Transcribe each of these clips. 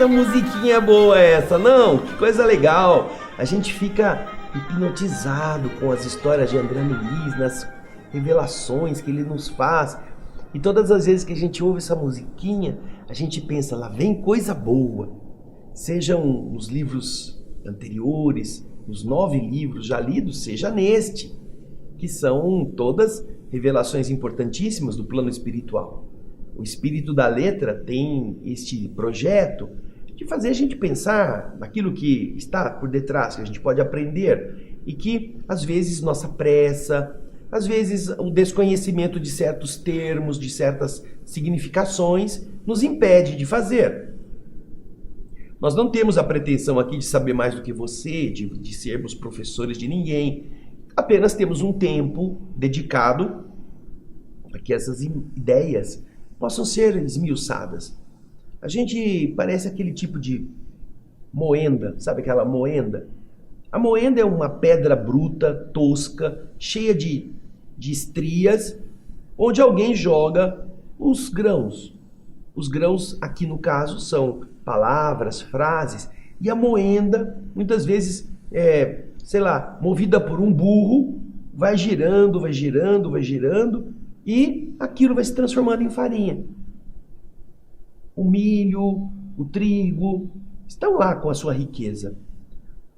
Eita, musiquinha boa essa, não? Que coisa legal. A gente fica hipnotizado com as histórias de André Luiz, nas revelações que ele nos faz. E todas as vezes que a gente ouve essa musiquinha, a gente pensa, lá vem coisa boa. Sejam os livros anteriores, os 9 livros já lidos, seja neste, que são todas revelações importantíssimas do plano espiritual. O espírito da letra tem este projeto de fazer a gente pensar naquilo que está por detrás, que a gente pode aprender, e que às vezes nossa pressa, às vezes o desconhecimento de certos termos, de certas significações, nos impede de fazer. Nós não temos a pretensão aqui de saber mais do que você, de sermos professores de ninguém. Apenas temos um tempo dedicado para que essas ideias possam ser esmiuçadas. A gente parece aquele tipo de moenda, sabe aquela moenda? A moenda é uma pedra bruta, tosca, cheia de estrias, onde alguém joga os grãos. Os grãos, aqui no caso, são palavras, frases, e a moenda, muitas vezes, movida por um burro, vai girando, vai girando, vai girando, e aquilo vai se transformando em farinha. O milho, o trigo, estão lá com a sua riqueza.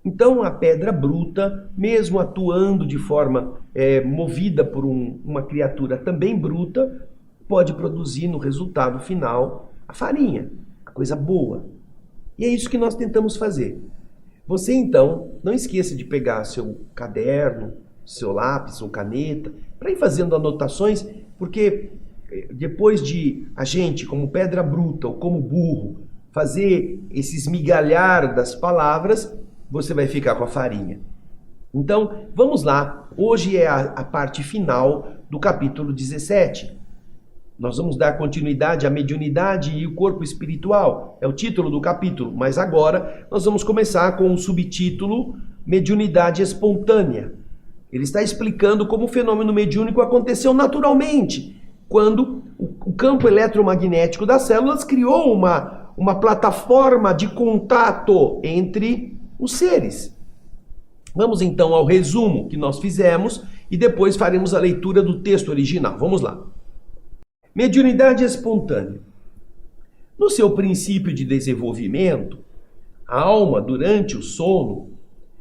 Então a pedra bruta, mesmo atuando de forma movida por uma criatura também bruta, pode produzir no resultado final a farinha, a coisa boa. E é isso que nós tentamos fazer. Você então, não esqueça de pegar seu caderno, seu lápis ou caneta, para ir fazendo anotações, porque depois de a gente, como pedra bruta ou como burro, fazer esse esmigalhar das palavras, você vai ficar com a farinha. Então, vamos lá. Hoje é a parte final do capítulo 17. Nós vamos dar continuidade à mediunidade e o corpo espiritual. É o título do capítulo, mas agora nós vamos começar com o subtítulo Mediunidade Espontânea. Ele está explicando como o fenômeno mediúnico aconteceu naturalmente, quando o campo eletromagnético das células criou uma plataforma de contato entre os seres. Vamos então ao resumo que nós fizemos e depois faremos a leitura do texto original. Vamos lá. Mediunidade espontânea. No seu princípio de desenvolvimento, a alma, durante o sono,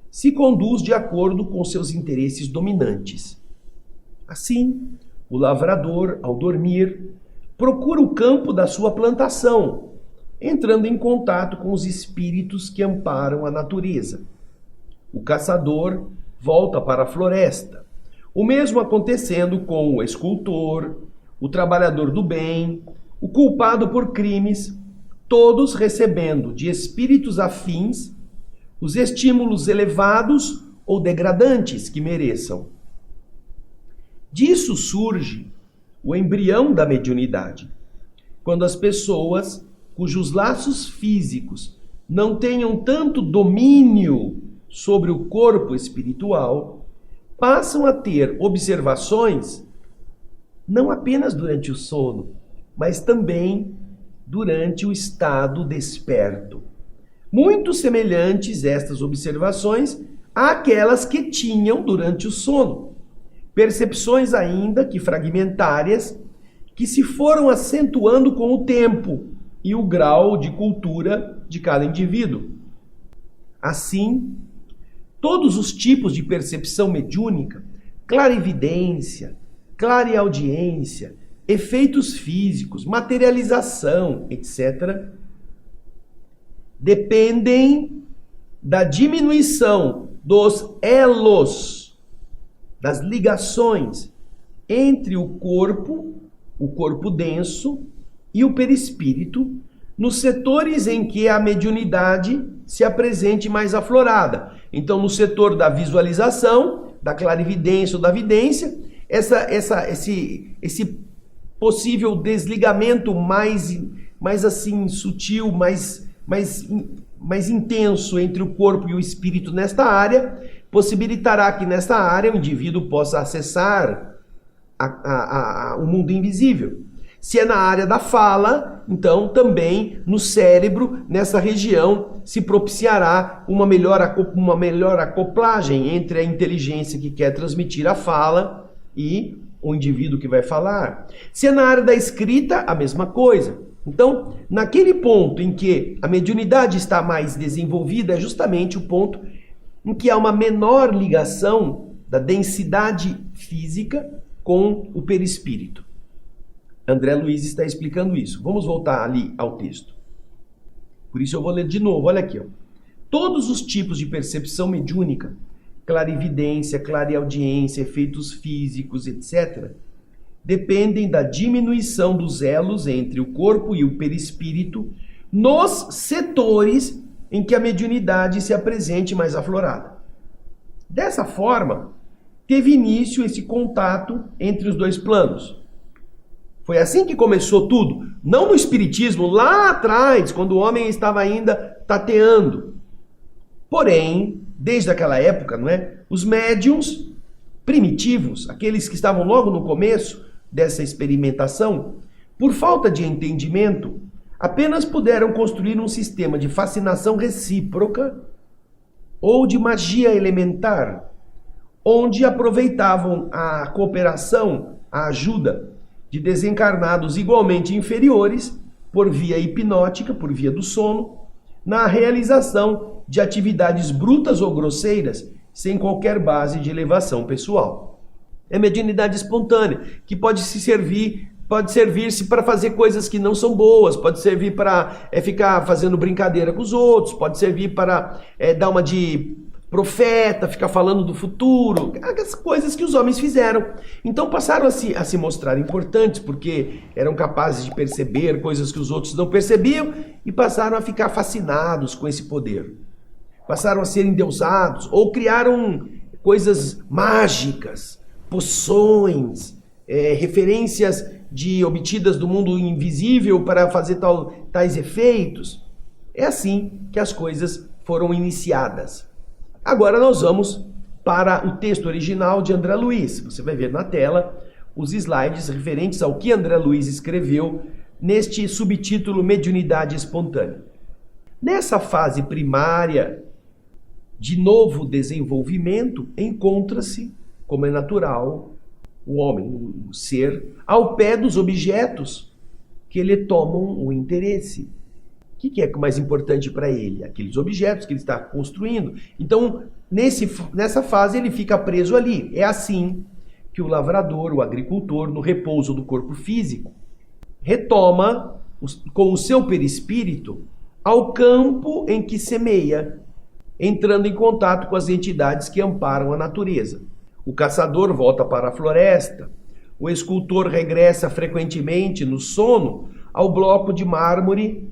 se conduz de acordo com seus interesses dominantes. Assim, o lavrador, ao dormir, procura o campo da sua plantação, entrando em contato com os espíritos que amparam a natureza. O caçador volta para a floresta, o mesmo acontecendo com o escultor, o trabalhador do bem, o culpado por crimes, todos recebendo de espíritos afins os estímulos elevados ou degradantes que mereçam. Disso surge o embrião da mediunidade, quando as pessoas cujos laços físicos não tenham tanto domínio sobre o corpo espiritual, passam a ter observações não apenas durante o sono, mas também durante o estado desperto. Muito semelhantes estas observações àquelas que tinham durante o sono. Percepções ainda que fragmentárias, que se foram acentuando com o tempo e o grau de cultura de cada indivíduo. Assim, todos os tipos de percepção mediúnica, clarividência, clareaudiência, efeitos físicos, materialização, etc., dependem da diminuição dos elos, das ligações entre o corpo denso e o perispírito, nos setores em que a mediunidade se apresente mais aflorada. Então, no setor da visualização, da clarividência ou da vidência, esse possível desligamento mais assim sutil, mais intenso entre o corpo e o espírito nesta área, possibilitará que nesta área o indivíduo possa acessar o mundo invisível. Se é na área da fala, então também no cérebro, nessa região, se propiciará uma melhor acoplagem entre a inteligência que quer transmitir a fala e o indivíduo que vai falar. Se é na área da escrita, a mesma coisa. Então, naquele ponto em que a mediunidade está mais desenvolvida, é justamente o ponto em que há uma menor ligação da densidade física com o perispírito. André Luiz está explicando isso. Vamos voltar ali ao texto. Por isso eu vou ler de novo. Olha aqui, ó. Todos os tipos de percepção mediúnica, clarividência, clareaudiência, efeitos físicos, etc., dependem da diminuição dos elos entre o corpo e o perispírito nos setores em que a mediunidade se apresente mais aflorada. Dessa forma, teve início esse contato entre os dois planos. Foi assim que começou tudo, não no espiritismo, lá atrás, quando o homem estava ainda tateando. Porém, desde aquela época, não é? Os médiuns primitivos, aqueles que estavam logo no começo dessa experimentação, por falta de entendimento, apenas puderam construir um sistema de fascinação recíproca ou de magia elementar, onde aproveitavam a cooperação, a ajuda de desencarnados igualmente inferiores, por via hipnótica, por via do sono, na realização de atividades brutas ou grosseiras, sem qualquer base de elevação pessoal. É mediunidade espontânea, que pode servir-se para fazer coisas que não são boas, pode servir para ficar fazendo brincadeira com os outros, pode servir para dar uma de profeta, ficar falando do futuro, as coisas que os homens fizeram. Então passaram a se mostrar importantes, porque eram capazes de perceber coisas que os outros não percebiam e passaram a ficar fascinados com esse poder. Passaram a ser endeusados ou criaram coisas mágicas, poções, referências obtidas do mundo invisível para fazer tais efeitos. É assim que as coisas foram iniciadas. Agora nós vamos para o texto original de André Luiz. Você vai ver na tela os slides referentes ao que André Luiz escreveu neste subtítulo Mediunidade Espontânea. Nessa fase primária de novo desenvolvimento, encontra-se, como é natural, o homem, o ser, ao pé dos objetos que lhe tomam o interesse. O que é mais importante para ele? Aqueles objetos que ele está construindo. Então, nessa fase, ele fica preso ali. É assim que o lavrador, o agricultor, no repouso do corpo físico, retoma com o seu perispírito ao campo em que semeia, entrando em contato com as entidades que amparam a natureza. O caçador volta para a floresta, o escultor regressa frequentemente no sono ao bloco de mármore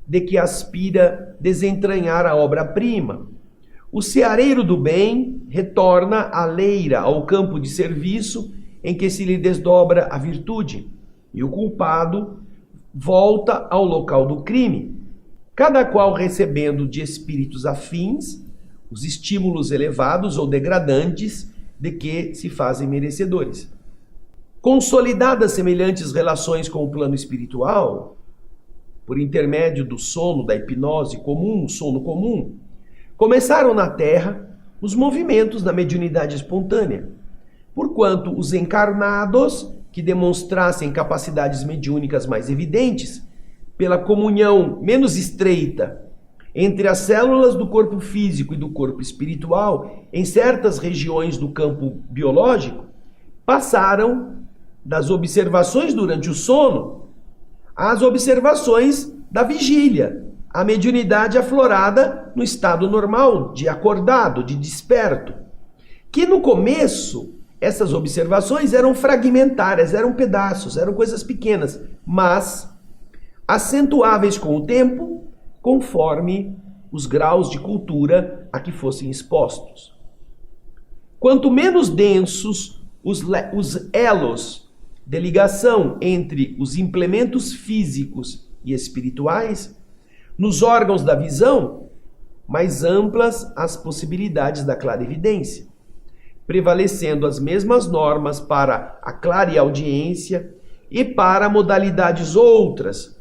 de que aspira desentranhar a obra-prima. O ceareiro do bem retorna à leira, ao campo de serviço em que se lhe desdobra a virtude, e o culpado volta ao local do crime, cada qual recebendo de espíritos afins os estímulos elevados ou degradantes de que se fazem merecedores. Consolidadas semelhantes relações com o plano espiritual, por intermédio do sono, da hipnose comum, o sono comum, começaram na Terra os movimentos da mediunidade espontânea, porquanto os encarnados que demonstrassem capacidades mediúnicas mais evidentes, pela comunhão menos estreita entre as células do corpo físico e do corpo espiritual, em certas regiões do campo biológico, passaram das observações durante o sono às observações da vigília, a mediunidade aflorada no estado normal, de acordado, de desperto. Que no começo, essas observações eram fragmentárias, eram pedaços, eram coisas pequenas, mas acentuáveis com o tempo, conforme os graus de cultura a que fossem expostos. Quanto menos densos os elos de ligação entre os implementos físicos e espirituais, nos órgãos da visão, mais amplas as possibilidades da clarividência, prevalecendo as mesmas normas para a clareaudiência e para modalidades outras,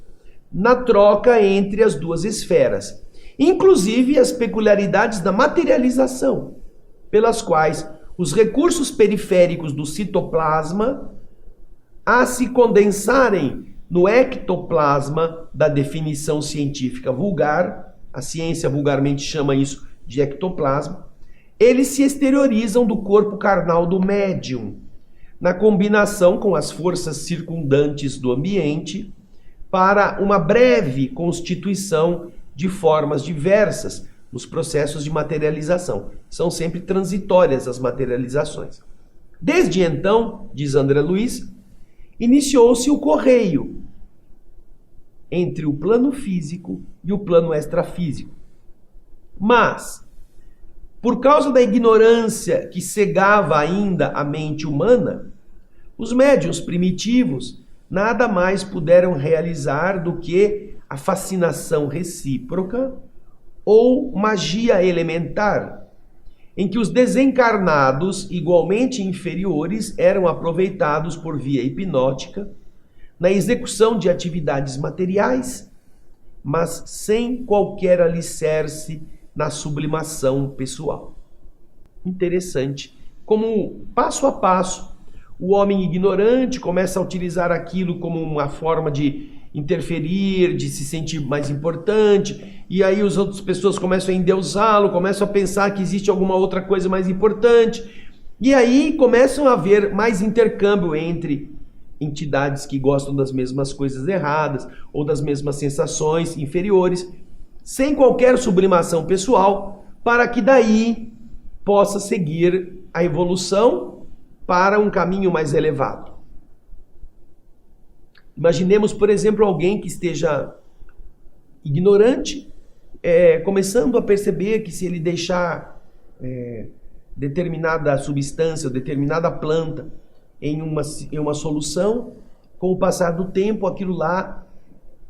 na troca entre as duas esferas, inclusive as peculiaridades da materialização, pelas quais os recursos periféricos do citoplasma, a se condensarem no ectoplasma da definição científica vulgar, a ciência vulgarmente chama isso de ectoplasma, eles se exteriorizam do corpo carnal do médium, na combinação com as forças circundantes do ambiente, para uma breve constituição de formas diversas nos processos de materialização. São sempre transitórias as materializações. Desde então, diz André Luiz, iniciou-se o correio entre o plano físico e o plano extrafísico. Mas, por causa da ignorância que cegava ainda a mente humana, os médiuns primitivos nada mais puderam realizar do que a fascinação recíproca ou magia elementar, em que os desencarnados, igualmente inferiores, eram aproveitados por via hipnótica na execução de atividades materiais, mas sem qualquer alicerce na sublimação pessoal. Interessante como, passo a passo, o homem ignorante começa a utilizar aquilo como uma forma de interferir, de se sentir mais importante, e aí as outras pessoas começam a endeusá-lo, começam a pensar que existe alguma outra coisa mais importante, e aí começam a haver mais intercâmbio entre entidades que gostam das mesmas coisas erradas, ou das mesmas sensações inferiores, sem qualquer sublimação pessoal, para que daí possa seguir a evolução para um caminho mais elevado. Imaginemos, por exemplo, alguém que esteja ignorante, começando a perceber que se ele deixar determinada substância, determinada planta em uma solução, com o passar do tempo, aquilo lá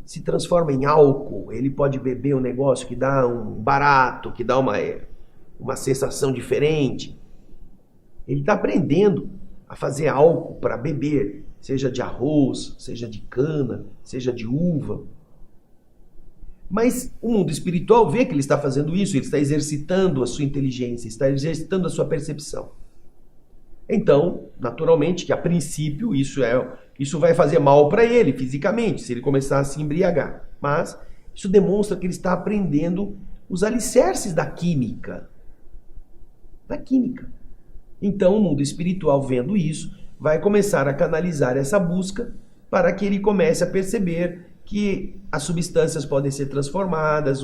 se transforma em álcool. Ele pode beber um negócio que dá um barato, que dá uma sensação diferente. Ele está aprendendo a fazer álcool para beber, seja de arroz, seja de cana, seja de uva. Mas o mundo espiritual vê que ele está fazendo isso, ele está exercitando a sua inteligência, está exercitando a sua percepção. Então, naturalmente, que a princípio isso vai fazer mal para ele fisicamente, se ele começar a se embriagar. Mas isso demonstra que ele está aprendendo os alicerces da química. Da química. Então, o mundo espiritual, vendo isso, vai começar a canalizar essa busca para que ele comece a perceber que as substâncias podem ser transformadas,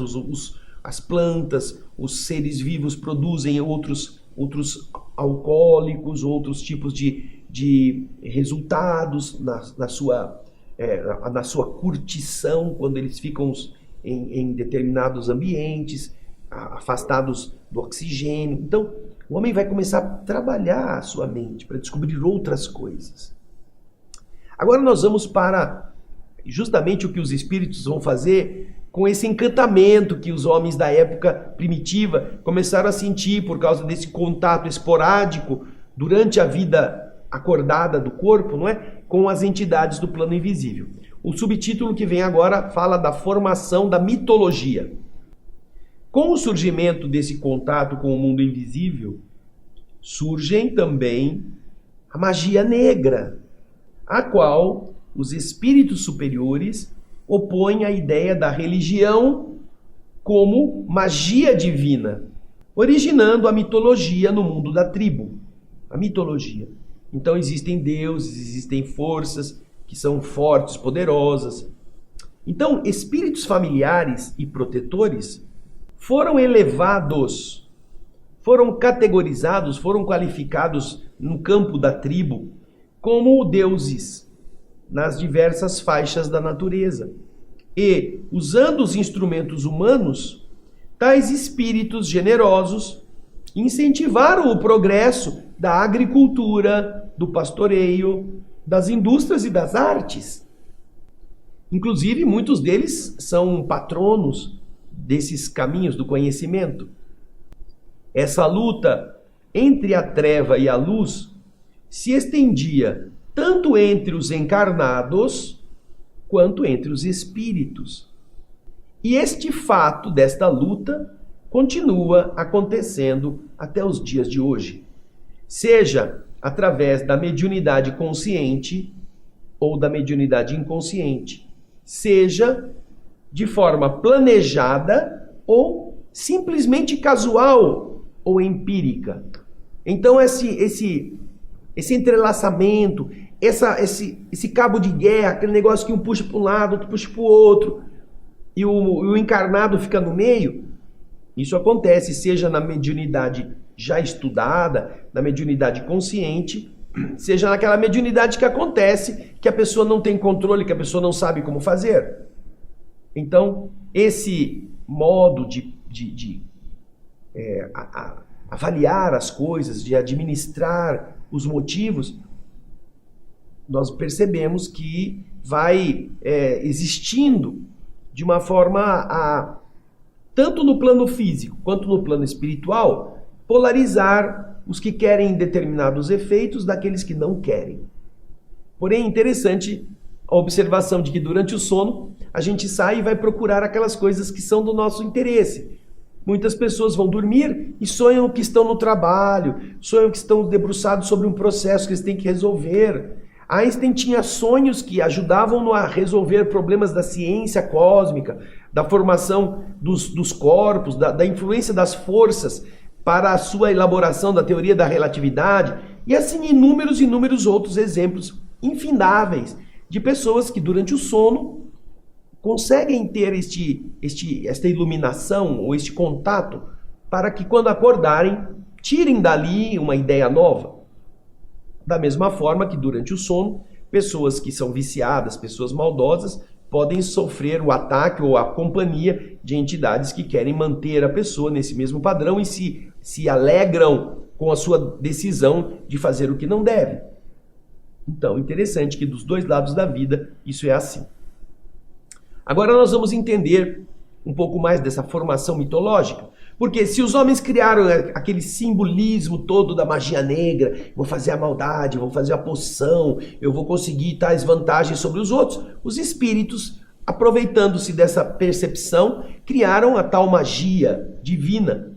as plantas, os seres vivos produzem outros alcoólicos, outros tipos de resultados na sua curtição, quando eles ficam em determinados ambientes, afastados do oxigênio. Então, o homem vai começar a trabalhar a sua mente para descobrir outras coisas. Agora nós vamos para justamente o que os espíritos vão fazer com esse encantamento que os homens da época primitiva começaram a sentir por causa desse contato esporádico durante a vida acordada do corpo, não é? Com as entidades do plano invisível. O subtítulo que vem agora fala da formação da mitologia. Com o surgimento desse contato com o mundo invisível, surgem também a magia negra, a qual os espíritos superiores opõem à ideia da religião como magia divina, originando a mitologia no mundo da tribo. A mitologia. Então existem deuses, existem forças que são fortes, poderosas. Então, espíritos familiares e protetores foram elevados, foram categorizados, foram qualificados no campo da tribo como deuses nas diversas faixas da natureza. E, usando os instrumentos humanos, tais espíritos generosos incentivaram o progresso da agricultura, do pastoreio, das indústrias e das artes. Inclusive, muitos deles são patronos desses caminhos do conhecimento. Essa luta entre a treva e a luz se estendia tanto entre os encarnados quanto entre os espíritos. E este fato desta luta continua acontecendo até os dias de hoje, seja através da mediunidade consciente ou da mediunidade inconsciente, seja de forma planejada ou simplesmente casual ou empírica. Então esse entrelaçamento, esse cabo de guerra, aquele negócio que um puxa para um lado, outro puxa para o outro, e o encarnado fica no meio, isso acontece seja na mediunidade já estudada, na mediunidade consciente, seja naquela mediunidade que acontece, que a pessoa não tem controle, que a pessoa não sabe como fazer. Então, esse modo de avaliar as coisas, de administrar os motivos, nós percebemos que vai existindo de uma forma tanto no plano físico quanto no plano espiritual, polarizar os que querem determinados efeitos daqueles que não querem. Porém, é interessante a observação de que durante o sono a gente sai e vai procurar aquelas coisas que são do nosso interesse. Muitas pessoas vão dormir e sonham que estão no trabalho, sonham que estão debruçados sobre um processo que eles têm que resolver. Einstein tinha sonhos que ajudavam a resolver problemas da ciência cósmica, da formação dos corpos, da influência das forças para a sua elaboração da teoria da relatividade, e assim inúmeros outros exemplos infindáveis de pessoas que durante o sono conseguem ter esta iluminação ou este contato para que quando acordarem tirem dali uma ideia nova. Da mesma forma que durante o sono, pessoas que são viciadas, pessoas maldosas, podem sofrer o ataque ou a companhia de entidades que querem manter a pessoa nesse mesmo padrão e se alegram com a sua decisão de fazer o que não deve. Então, interessante que dos dois lados da vida isso é assim. Agora nós vamos entender um pouco mais dessa formação mitológica, porque se os homens criaram aquele simbolismo todo da magia negra, vou fazer a maldade, vou fazer a poção, eu vou conseguir tais vantagens sobre os outros, os espíritos, aproveitando-se dessa percepção, criaram a tal magia divina,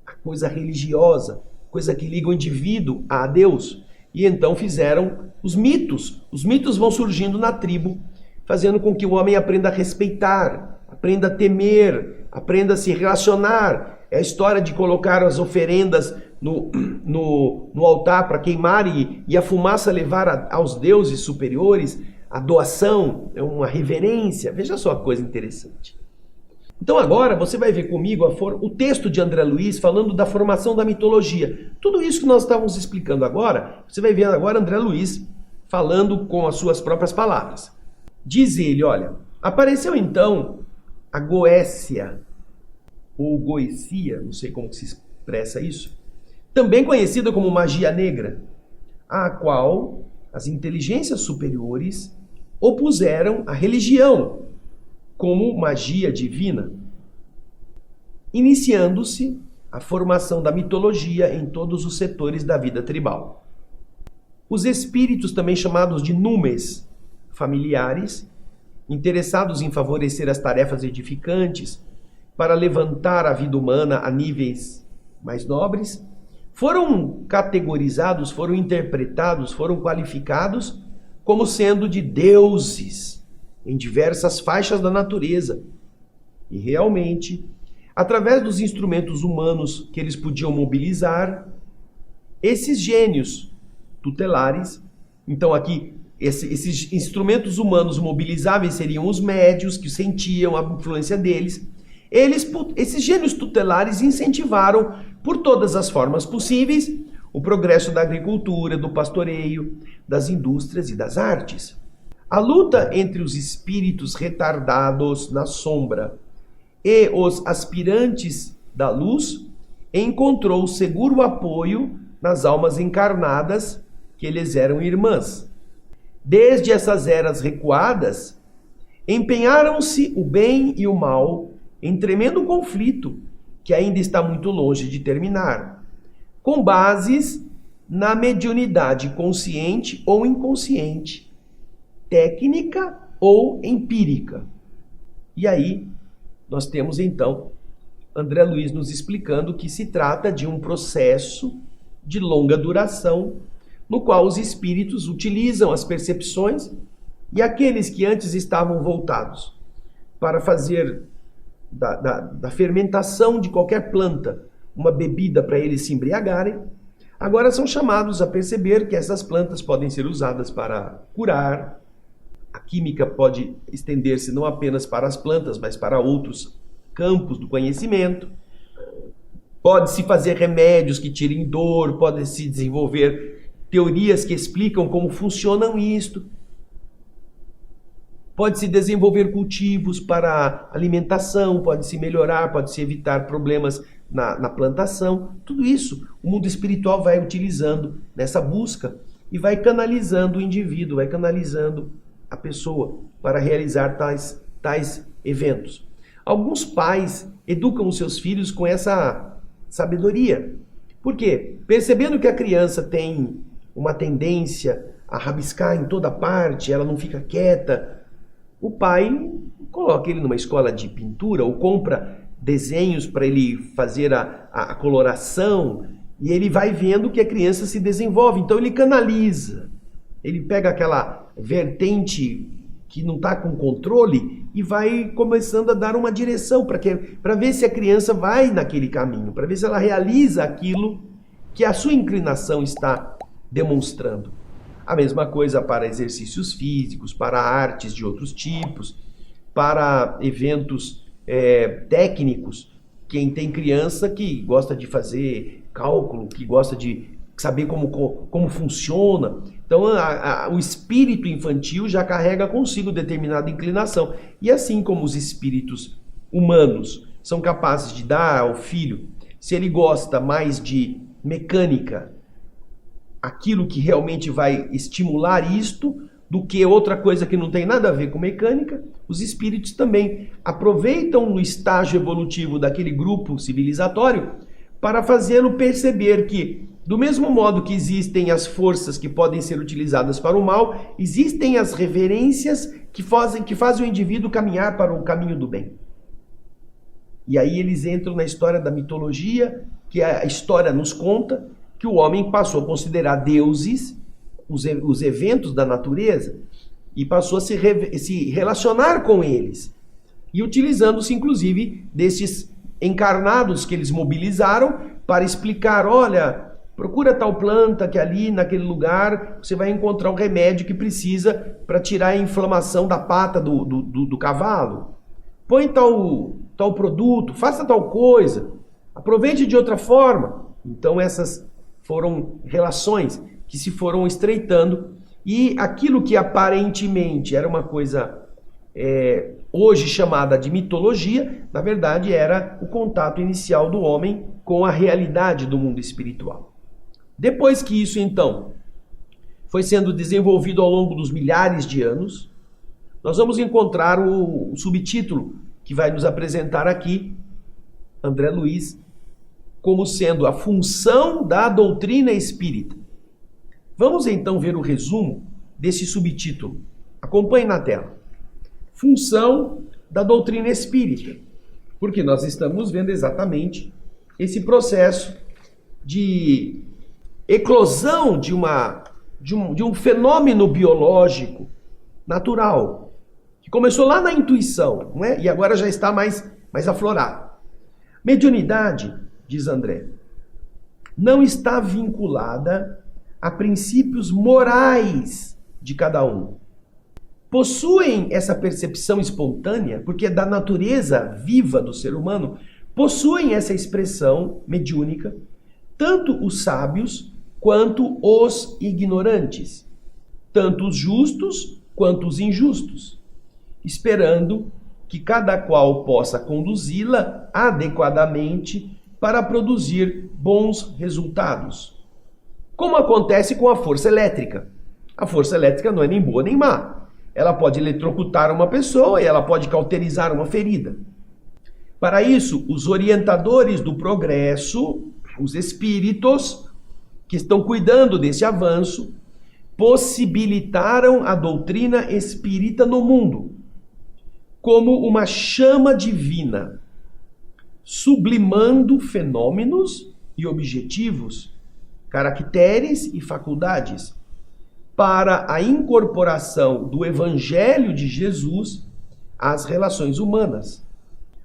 a coisa religiosa, coisa que liga o indivíduo a Deus, e então fizeram os mitos. Os mitos vão surgindo na tribo, fazendo com que o homem aprenda a respeitar, aprenda a temer, aprenda a se relacionar. É a história de colocar as oferendas no altar para queimar e a fumaça levar aos deuses superiores, a doação, é uma reverência. Veja só que coisa interessante. Então agora você vai ver comigo o texto de André Luiz falando da formação da mitologia. Tudo isso que nós estávamos explicando agora, você vai ver agora André Luiz falando com as suas próprias palavras. Diz ele, olha, apareceu então a Goécia, ou Goecia, não sei como se expressa isso, também conhecida como magia negra, a qual as inteligências superiores opuseram à religião como magia divina, iniciando-se a formação da mitologia em todos os setores da vida tribal. Os espíritos, também chamados de numes, familiares, interessados em favorecer as tarefas edificantes para levantar a vida humana a níveis mais nobres, foram categorizados, foram interpretados, foram qualificados como sendo de deuses em diversas faixas da natureza. E realmente, através dos instrumentos humanos que eles podiam mobilizar, esses gênios tutelares, então aqui esses instrumentos humanos mobilizáveis seriam os médios que sentiam a influência deles. Esses gênios tutelares incentivaram, por todas as formas possíveis, o progresso da agricultura, do pastoreio, das indústrias e das artes. A luta entre os espíritos retardados na sombra e os aspirantes da luz encontrou seguro apoio nas almas encarnadas que lhes eram irmãs. Desde essas eras recuadas, empenharam-se o bem e o mal em tremendo conflito que ainda está muito longe de terminar, com bases na mediunidade consciente ou inconsciente, técnica ou empírica. E aí nós temos então André Luiz nos explicando que se trata de um processo de longa duração, no qual os espíritos utilizam as percepções e aqueles que antes estavam voltados para fazer da fermentação de qualquer planta uma bebida para eles se embriagarem, agora são chamados a perceber que essas plantas podem ser usadas para curar. A química pode estender-se não apenas para as plantas, mas para outros campos do conhecimento. Pode-se fazer remédios que tirem dor, pode-se desenvolver teorias que explicam como funcionam isto. Pode-se desenvolver cultivos para alimentação, pode-se melhorar, pode-se evitar problemas na plantação. Tudo isso o mundo espiritual vai utilizando nessa busca e vai canalizando o indivíduo, vai canalizando a pessoa para realizar tais eventos. Alguns pais educam os seus filhos com essa sabedoria. Por quê? Percebendo que a criança tem uma tendência a rabiscar em toda parte, ela não fica quieta, o pai coloca ele numa escola de pintura ou compra desenhos para ele fazer a coloração e ele vai vendo que a criança se desenvolve. Então ele canaliza, ele pega aquela vertente que não está com controle e vai começando a dar uma direção para ver se a criança vai naquele caminho, para ver se ela realiza aquilo que a sua inclinação está demonstrando. A mesma coisa para exercícios físicos, para artes de outros tipos, para eventos técnicos. Quem tem criança que gosta de fazer cálculo, que gosta de saber como funciona. Então o espírito infantil já carrega consigo determinada inclinação. E assim como os espíritos humanos são capazes de dar ao filho, se ele gosta mais de mecânica, aquilo que realmente vai estimular isto, do que outra coisa que não tem nada a ver com mecânica, os espíritos também aproveitam no estágio evolutivo daquele grupo civilizatório para fazê-lo perceber que, do mesmo modo que existem as forças que podem ser utilizadas para o mal, existem as reverências que fazem o indivíduo caminhar para o caminho do bem. E aí eles entram na história da mitologia, que a história nos conta que o homem passou a considerar deuses os eventos da natureza e passou a se relacionar com eles. E utilizando-se, inclusive, desses encarnados que eles mobilizaram para explicar, olha, procura tal planta que ali, naquele lugar, você vai encontrar um remédio que precisa para tirar a inflamação da pata do cavalo. Põe tal produto, faça tal coisa, aproveite de outra forma. Então essas foram relações que se foram estreitando e aquilo que aparentemente era uma coisa hoje chamada de mitologia, na verdade era o contato inicial do homem com a realidade do mundo espiritual. Depois que isso então foi sendo desenvolvido ao longo dos milhares de anos, nós vamos encontrar o subtítulo que vai nos apresentar aqui, André Luiz, como sendo a função da doutrina espírita. Vamos então ver o resumo desse subtítulo. Acompanhe na tela. Função da doutrina espírita. Porque nós estamos vendo exatamente esse processo de eclosão de um fenômeno biológico natural, que começou lá na intuição, não é? E agora já está mais aflorado. Mediunidade, diz André, não está vinculada a princípios morais de cada um. Possuem essa percepção espontânea, porque é da natureza viva do ser humano, possuem essa expressão mediúnica, tanto os sábios quanto os ignorantes, tanto os justos quanto os injustos, esperando que cada qual possa conduzi-la adequadamente para produzir bons resultados. Como acontece com a força elétrica. A força elétrica não é nem boa nem má. Ela pode eletrocutar uma pessoa e ela pode cauterizar uma ferida. Para isso, os orientadores do progresso, os espíritos que estão cuidando desse avanço, possibilitaram a doutrina espírita no mundo como uma chama divina, sublimando fenômenos e objetivos, caracteres e faculdades, para a incorporação do Evangelho de Jesus às relações humanas.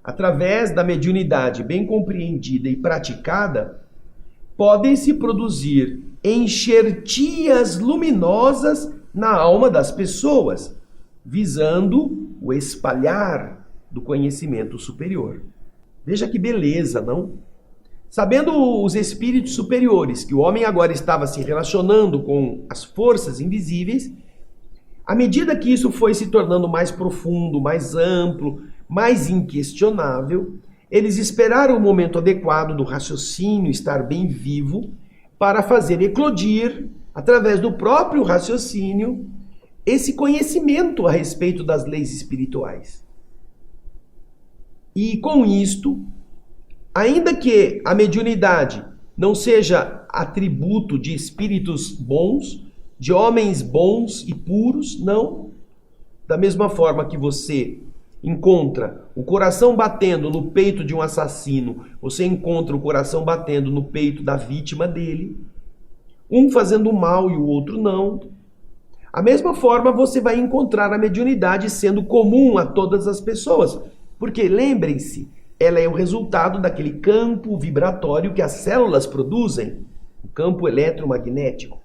Através da mediunidade bem compreendida e praticada, podem-se produzir enxertias luminosas na alma das pessoas, visando o espalhar do conhecimento superior. Veja que beleza, não? Sabendo os espíritos superiores que o homem agora estava se relacionando com as forças invisíveis, à medida que isso foi se tornando mais profundo, mais amplo, mais inquestionável, eles esperaram o momento adequado do raciocínio estar bem vivo para fazer eclodir, através do próprio raciocínio, esse conhecimento a respeito das leis espirituais. E com isto, ainda que a mediunidade não seja atributo de espíritos bons, de homens bons e puros, não. Da mesma forma que você encontra o coração batendo no peito de um assassino, você encontra o coração batendo no peito da vítima dele, um fazendo mal e o outro não. A mesma forma você vai encontrar a mediunidade sendo comum a todas as pessoas, porque lembrem-se, ela é o resultado daquele campo vibratório que as células produzem, o campo eletromagnético.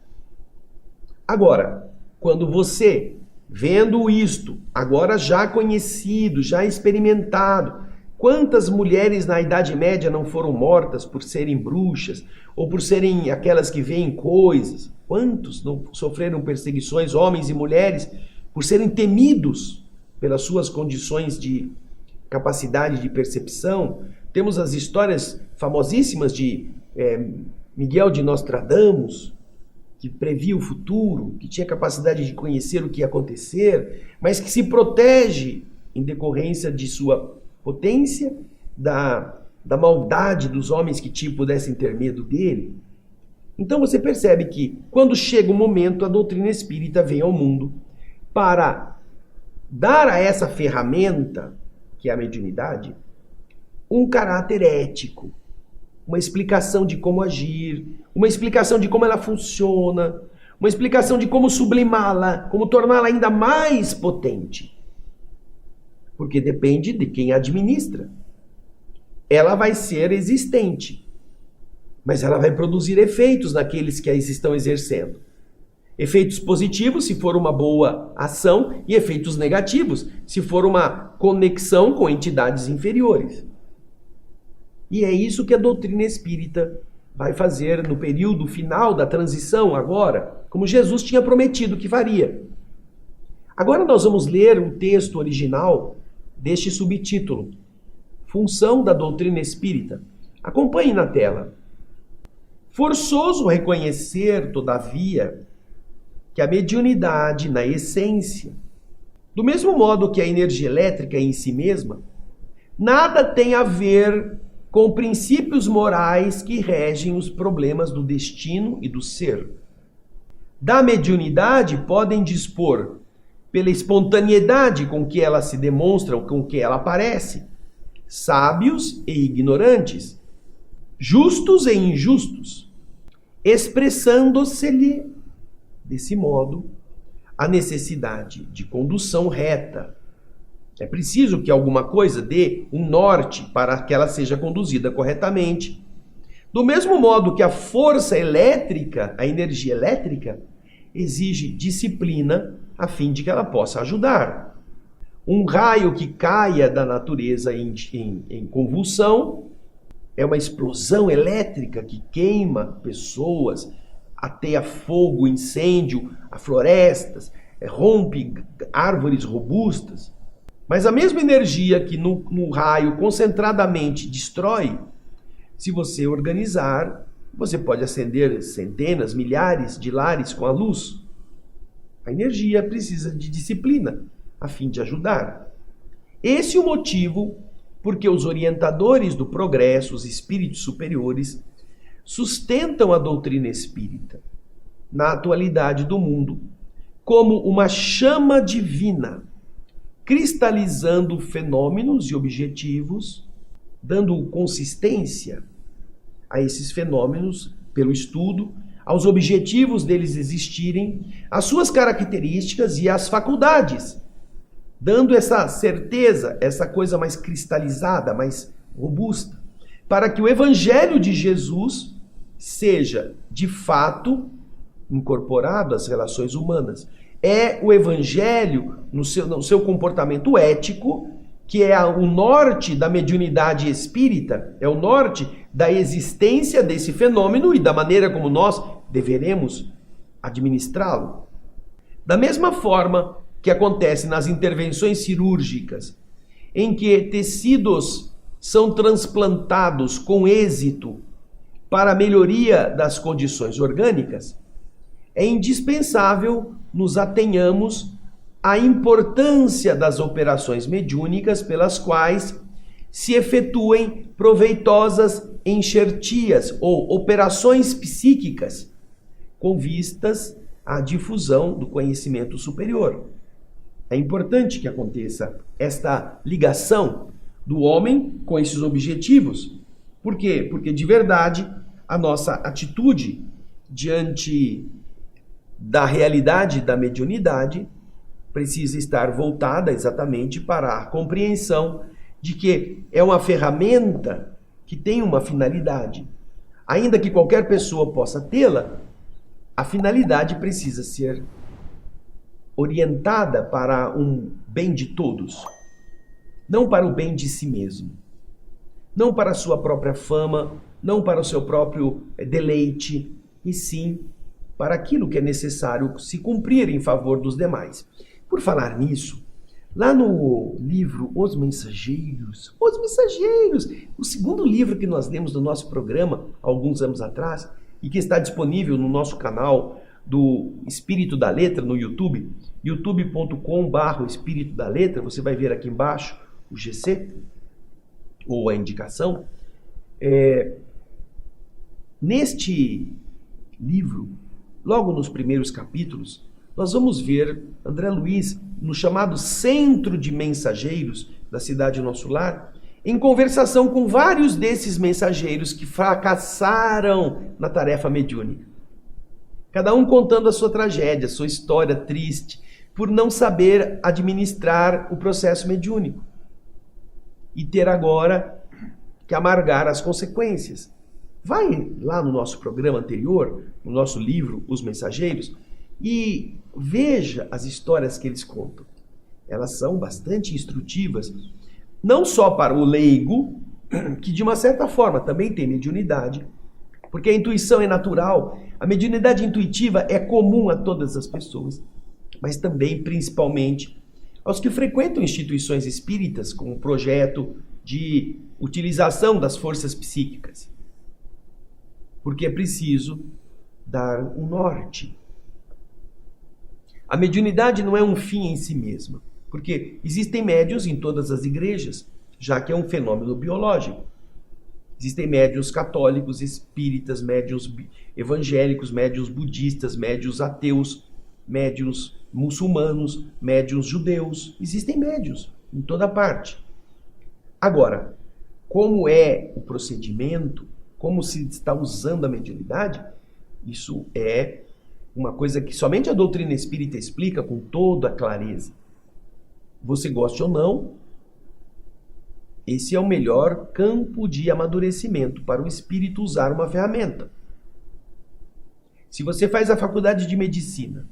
Agora, quando você, vendo isto, agora já conhecido, já experimentado, quantas mulheres na Idade Média não foram mortas por serem bruxas, ou por serem aquelas que veem coisas? Quantos não sofreram perseguições, homens e mulheres, por serem temidos pelas suas condições de capacidade de percepção? Temos as histórias famosíssimas de Miguel de Nostradamus, que previa o futuro, que tinha capacidade de conhecer o que ia acontecer, mas que se protege em decorrência de sua potência, da maldade dos homens que pudessem ter medo dele. Então você percebe que, quando chega o momento, a doutrina espírita vem ao mundo para dar a essa ferramenta, que é a mediunidade, um caráter ético, uma explicação de como agir, uma explicação de como ela funciona, uma explicação de como sublimá-la, como torná-la ainda mais potente. Porque depende de quem a administra. Ela vai ser existente, mas ela vai produzir efeitos naqueles que a estão exercendo. Efeitos positivos, se for uma boa ação, e efeitos negativos, se for uma conexão com entidades inferiores. E é isso que a doutrina espírita vai fazer no período final da transição agora, como Jesus tinha prometido que faria. Agora nós vamos ler um texto original deste subtítulo, Função da Doutrina Espírita. Acompanhe na tela. Forçoso reconhecer, todavia, que a mediunidade, na essência, do mesmo modo que a energia elétrica em si mesma, nada tem a ver com princípios morais que regem os problemas do destino e do ser. Da mediunidade podem dispor, pela espontaneidade com que ela se demonstra, com que ela aparece, sábios e ignorantes, justos e injustos, expressando-se-lhe, desse modo, a necessidade de condução reta. É preciso que alguma coisa dê um norte para que ela seja conduzida corretamente. Do mesmo modo que a força elétrica, a energia elétrica, exige disciplina a fim de que ela possa ajudar. Um raio que caia da natureza em convulsão é uma explosão elétrica que queima pessoas, ateia fogo, incêndio a florestas, rompe árvores robustas. Mas a mesma energia que no raio concentradamente destrói, se você organizar, você pode acender centenas, milhares de lares com a luz. A energia precisa de disciplina a fim de ajudar. Esse é o motivo porque os orientadores do progresso, os espíritos superiores, sustentam a doutrina espírita. na atualidade do mundo como uma chama divina, cristalizando fenômenos e objetivos, dando consistência a esses fenômenos pelo estudo, aos objetivos deles existirem, às suas características e às faculdades, dando essa certeza, essa coisa mais cristalizada, mais robusta, para que o Evangelho de Jesus seja, de fato, incorporado às relações humanas. É o Evangelho, no seu comportamento ético, que é o norte da mediunidade espírita, é o norte da existência desse fenômeno e da maneira como nós deveremos administrá-lo. Da mesma forma que acontece nas intervenções cirúrgicas, em que tecidos são transplantados com êxito para a melhoria das condições orgânicas, é indispensável nos atenhamos à importância das operações mediúnicas pelas quais se efetuem proveitosas enxertias ou operações psíquicas com vistas à difusão do conhecimento superior. É importante que aconteça esta ligação do homem com esses objetivos. Por quê? Porque de verdade a nossa atitude diante da realidade da mediunidade precisa estar voltada exatamente para a compreensão de que é uma ferramenta que tem uma finalidade. Ainda que qualquer pessoa possa tê-la, a finalidade precisa ser orientada para um bem de todos, não para o bem de si mesmo, não para a sua própria fama, não para o seu próprio deleite, e sim para aquilo que é necessário se cumprir em favor dos demais. Por falar nisso, lá no livro Os Mensageiros, o segundo livro que nós lemos do nosso programa há alguns anos atrás e que está disponível no nosso canal do Espírito da Letra no YouTube, youtube.com/Espírito da Letra, você vai ver aqui embaixo o GC, ou a indicação. Neste livro, logo nos primeiros capítulos, nós vamos ver André Luiz, no chamado Centro de Mensageiros da Cidade Nosso Lar, em conversação com vários desses mensageiros que fracassaram na tarefa mediúnica. Cada um contando a sua tragédia, a sua história triste, por não saber administrar o processo mediúnico e ter agora que amargar as consequências. Vai lá no nosso programa anterior, no nosso livro Os Mensageiros, e veja as histórias que eles contam. Elas são bastante instrutivas, não só para o leigo, que de uma certa forma também tem mediunidade, porque a intuição é natural, a mediunidade intuitiva é comum a todas as pessoas, mas também, principalmente, aos que frequentam instituições espíritas com um projeto de utilização das forças psíquicas. Porque é preciso dar um norte. A mediunidade não é um fim em si mesma, porque existem médiuns em todas as igrejas, já que é um fenômeno biológico. Existem médiuns católicos, espíritas, médiuns evangélicos, médiuns budistas, médiuns ateus, médiuns muçulmanos, médiuns judeus. Existem médiuns em toda parte. Agora, como é o procedimento, como se está usando a mediunidade, isso é uma coisa que somente a doutrina espírita explica com toda a clareza. Você goste ou não, esse é o melhor campo de amadurecimento para o espírito usar uma ferramenta. Se você faz a faculdade de medicina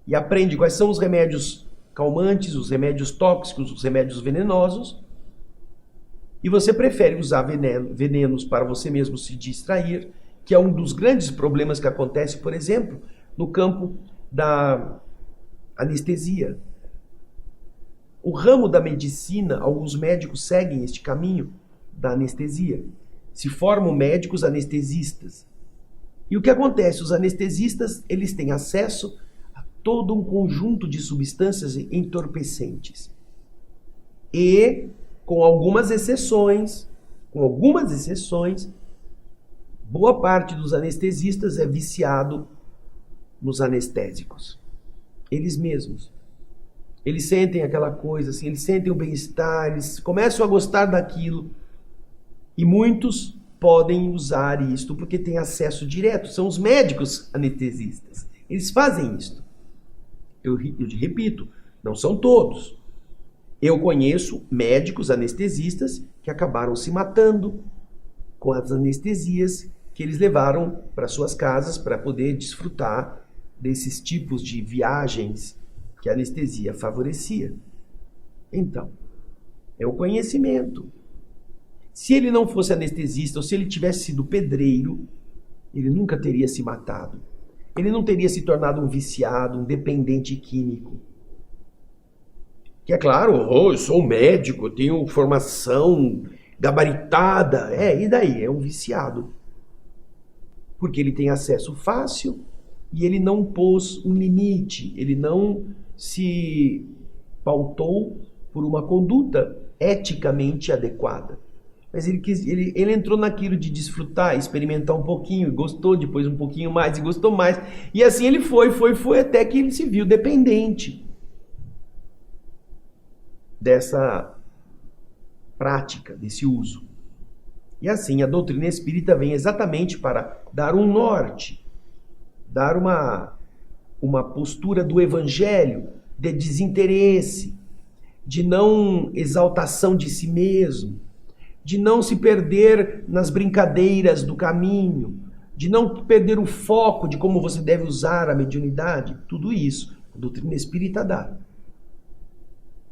e aprende quais são os remédios calmantes, os remédios tóxicos, os remédios venenosos, e você prefere usar venenos para você mesmo se distrair, que é um dos grandes problemas que acontece, por exemplo, no campo da anestesia. O ramo da medicina, alguns médicos seguem este caminho da anestesia. Se formam médicos anestesistas. E o que acontece? Os anestesistas, eles têm acesso a todo um conjunto de substâncias entorpecentes. E, com algumas exceções, boa parte dos anestesistas é viciado nos anestésicos. Eles mesmos. Eles sentem aquela coisa, assim, eles sentem o bem-estar, eles começam a gostar daquilo. E muitos podem usar isto porque têm acesso direto. São os médicos anestesistas. Eles fazem isto. Eu repito, não são todos. Eu conheço médicos anestesistas que acabaram se matando com as anestesias que eles levaram para suas casas para poder desfrutar desses tipos de viagens que a anestesia favorecia. Então, é o conhecimento. Se ele não fosse anestesista ou se ele tivesse sido pedreiro, ele nunca teria se matado. Ele não teria se tornado um viciado, um dependente químico. Que é claro, eu sou médico, eu tenho formação gabaritada. E daí? É um viciado. Porque ele tem acesso fácil e ele não pôs um limite, ele não se pautou por uma conduta eticamente adequada. Mas ele entrou naquilo de desfrutar, experimentar um pouquinho, gostou, depois um pouquinho mais e gostou mais. E assim ele foi até que ele se viu dependente dessa prática, desse uso. E assim a doutrina espírita vem exatamente para dar um norte, dar uma postura do evangelho de desinteresse, de não exaltação de si mesmo, de não se perder nas brincadeiras do caminho, de não perder o foco de como você deve usar a mediunidade. Tudo isso a doutrina espírita dá.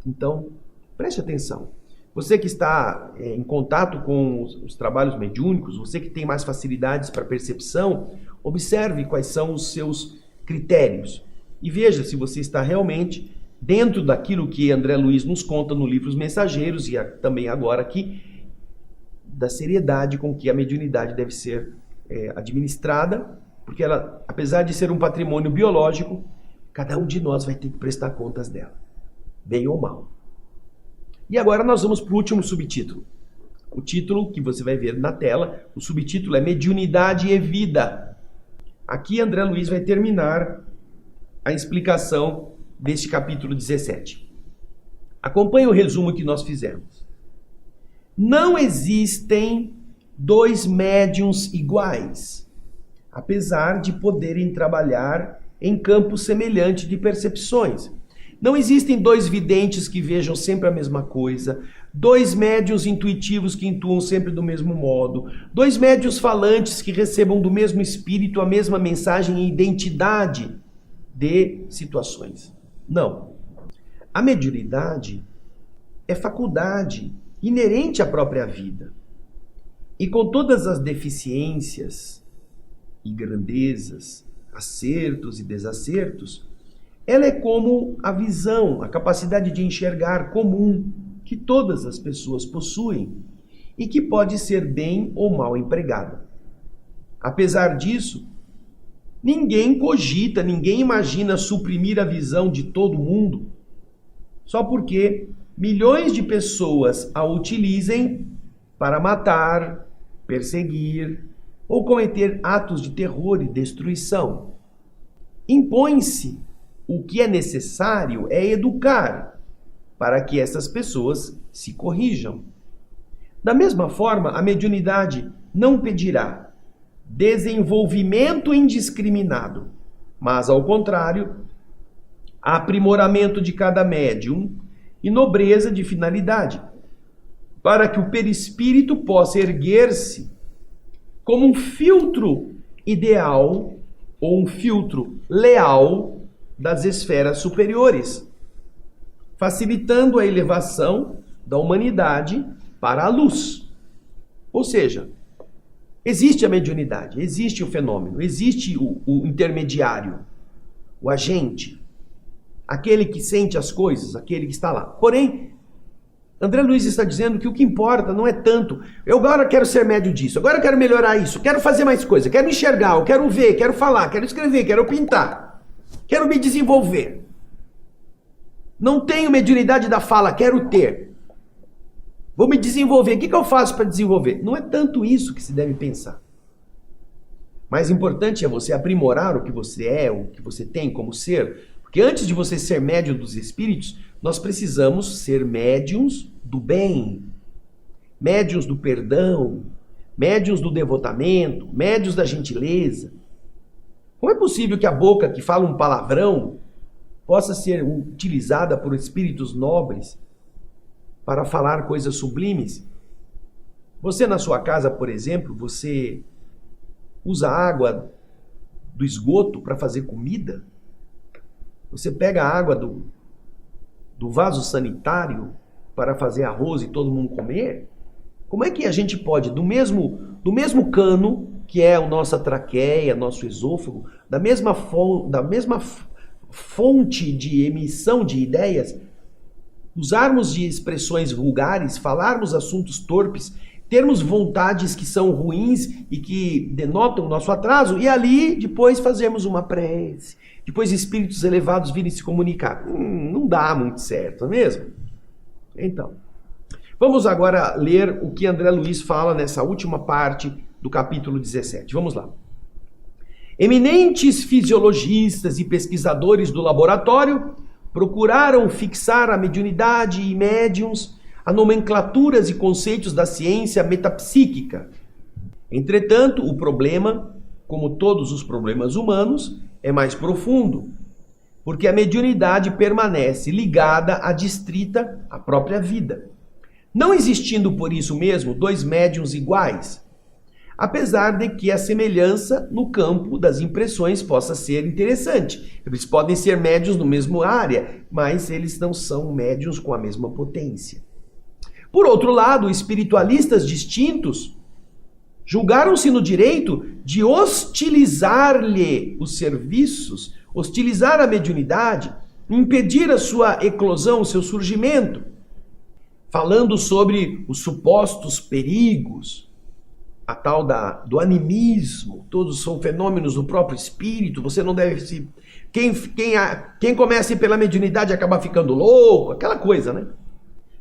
Então, preste atenção. Você que está em contato com os trabalhos mediúnicos, você que tem mais facilidades para percepção, observe quais são os seus critérios e veja se você está realmente dentro daquilo que André Luiz nos conta no livro Os Mensageiros e também agora aqui, da seriedade com que a mediunidade deve ser administrada, porque ela, apesar de ser um patrimônio biológico, cada um de nós vai ter que prestar contas dela, bem ou mal. E agora nós vamos para o último subtítulo. O título que você vai ver na tela, o subtítulo é Mediunidade e Vida. Aqui André Luiz vai terminar a explicação deste capítulo 17. Acompanhe o resumo que nós fizemos. Não existem dois médiuns iguais, apesar de poderem trabalhar em campos semelhantes de percepções. Não existem dois videntes que vejam sempre a mesma coisa, dois médiuns intuitivos que intuam sempre do mesmo modo, dois médiuns falantes que recebam do mesmo espírito a mesma mensagem e identidade de situações. Não. A mediunidade é faculdade inerente à própria vida. E com todas as deficiências e grandezas, acertos e desacertos, ela é como a visão, a capacidade de enxergar comum que todas as pessoas possuem e que pode ser bem ou mal empregada. Apesar disso, ninguém cogita, ninguém imagina suprimir a visão de todo mundo só porque milhões de pessoas a utilizem para matar, perseguir ou cometer atos de terror e destruição. Impõe-se o que é necessário é educar para que essas pessoas se corrijam. Da mesma forma, a mediunidade não pedirá desenvolvimento indiscriminado, mas, ao contrário, aprimoramento de cada médium e nobreza de finalidade, para que o perispírito possa erguer-se como um filtro ideal ou um filtro leal das esferas superiores, facilitando a elevação da humanidade para a luz. Ou seja, existe a mediunidade, existe o fenômeno, existe o intermediário, o agente, aquele que sente as coisas, aquele que está lá. Porém, André Luiz está dizendo que o que importa não é tanto, eu agora quero ser médio disso, agora eu quero melhorar isso, quero fazer mais coisa, quero enxergar, eu quero ver, quero falar, quero escrever, quero pintar. Quero me desenvolver. Não tenho mediunidade da fala, quero ter. Vou me desenvolver. O que eu faço para desenvolver? Não é tanto isso que se deve pensar. Mais importante é você aprimorar o que você é, o que você tem como ser. Porque antes de você ser médium dos espíritos, nós precisamos ser médiuns do bem, médiuns do perdão, médiuns do devotamento, médiuns da gentileza. Como é possível que a boca que fala um palavrão possa ser utilizada por espíritos nobres para falar coisas sublimes? Você na sua casa, por exemplo, você usa água do esgoto para fazer comida? Você pega a água do vaso sanitário para fazer arroz e todo mundo comer? Como é que a gente pode, do mesmo cano, que é a nossa traqueia, nosso esôfago, da mesma fonte de emissão de ideias, usarmos de expressões vulgares, falarmos assuntos torpes, termos vontades que são ruins e que denotam o nosso atraso, e ali depois fazermos uma prece, depois espíritos elevados virem se comunicar? Não dá muito certo, não é mesmo? Então, vamos agora ler o que André Luiz fala nessa última parte do capítulo 17. Vamos lá. Eminentes fisiologistas e pesquisadores do laboratório procuraram fixar a mediunidade e médiuns a nomenclaturas e conceitos da ciência metapsíquica. Entretanto, o problema, como todos os problemas humanos, é mais profundo, porque a mediunidade permanece ligada adstrita à própria vida, não existindo por isso mesmo dois médiuns iguais, apesar de que a semelhança no campo das impressões possa ser interessante. Eles podem ser médiuns no mesmo área, mas eles não são médiuns com a mesma potência. Por outro lado, espiritualistas distintos julgaram-se no direito de hostilizar-lhe os serviços, hostilizar a mediunidade, impedir a sua eclosão, o seu surgimento, falando sobre os supostos perigos, a tal do animismo, todos são fenômenos do próprio espírito, você não deve se... Quem começa pela mediunidade acaba ficando louco, aquela coisa, né?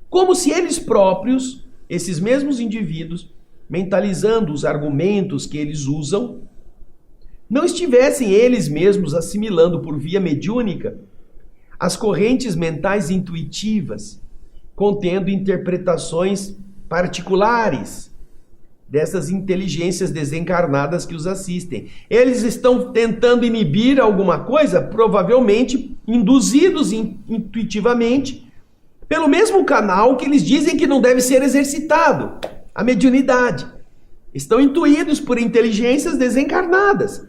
Como se eles próprios, esses mesmos indivíduos, mentalizando os argumentos que eles usam, não estivessem eles mesmos assimilando por via mediúnica as correntes mentais intuitivas, contendo interpretações particulares dessas inteligências desencarnadas que os assistem. Eles estão tentando inibir alguma coisa, provavelmente induzidos intuitivamente, pelo mesmo canal que eles dizem que não deve ser exercitado, a mediunidade. Estão intuídos por inteligências desencarnadas.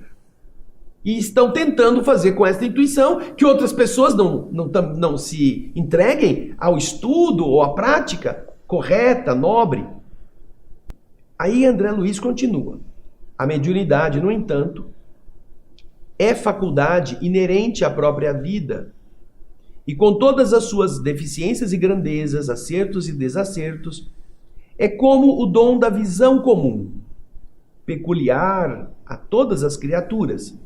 E estão tentando fazer com essa intuição que outras pessoas não se entreguem ao estudo ou à prática correta, nobre. Aí André Luiz continua. A mediunidade, no entanto, é faculdade inerente à própria vida, e com todas as suas deficiências e grandezas, acertos e desacertos, é como o dom da visão comum, peculiar a todas as criaturas,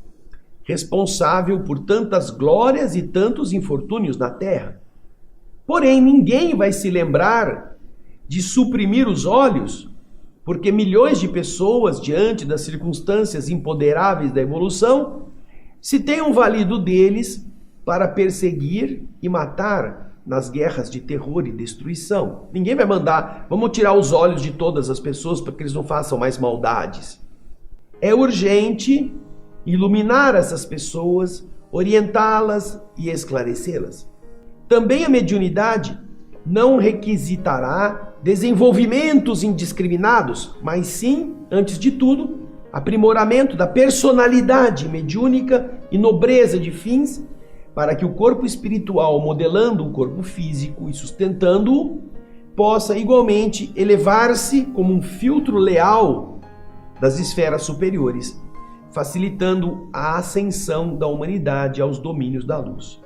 responsável por tantas glórias e tantos infortúnios na terra. Porém, ninguém vai se lembrar de suprimir os olhos, porque milhões de pessoas, diante das circunstâncias imponderáveis da evolução, se tenham valido deles para perseguir e matar nas guerras de terror e destruição. Ninguém vai mandar, vamos tirar os olhos de todas as pessoas para que eles não façam mais maldades. É urgente iluminar essas pessoas, orientá-las e esclarecê-las. Também a mediunidade não requisitará desenvolvimentos indiscriminados, mas sim, antes de tudo, aprimoramento da personalidade mediúnica e nobreza de fins, para que o corpo espiritual, modelando o corpo físico e sustentando-o, possa igualmente elevar-se como um filtro leal das esferas superiores, facilitando a ascensão da humanidade aos domínios da luz.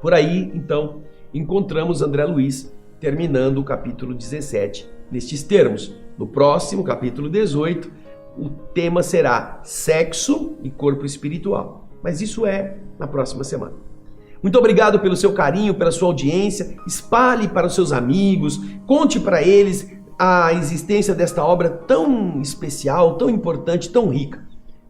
Por aí, então, encontramos André Luiz terminando o capítulo 17 nestes termos. No próximo, capítulo 18, o tema será sexo e corpo espiritual. Mas isso é na próxima semana. Muito obrigado pelo seu carinho, pela sua audiência. Espalhe para os seus amigos, conte para eles a existência desta obra tão especial, tão importante, tão rica.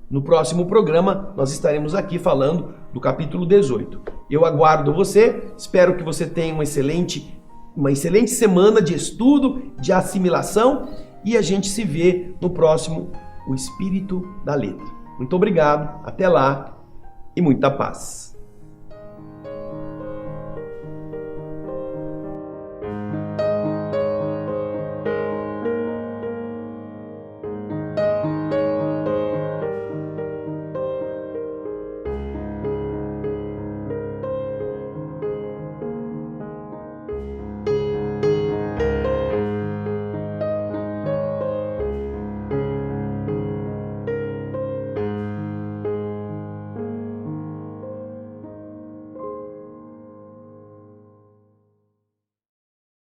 No próximo programa, nós estaremos aqui falando do capítulo 18. Eu aguardo você, espero que você tenha uma excelente semana de estudo, de assimilação, e a gente se vê no próximo O Espírito da Letra. Muito obrigado, até lá e muita paz.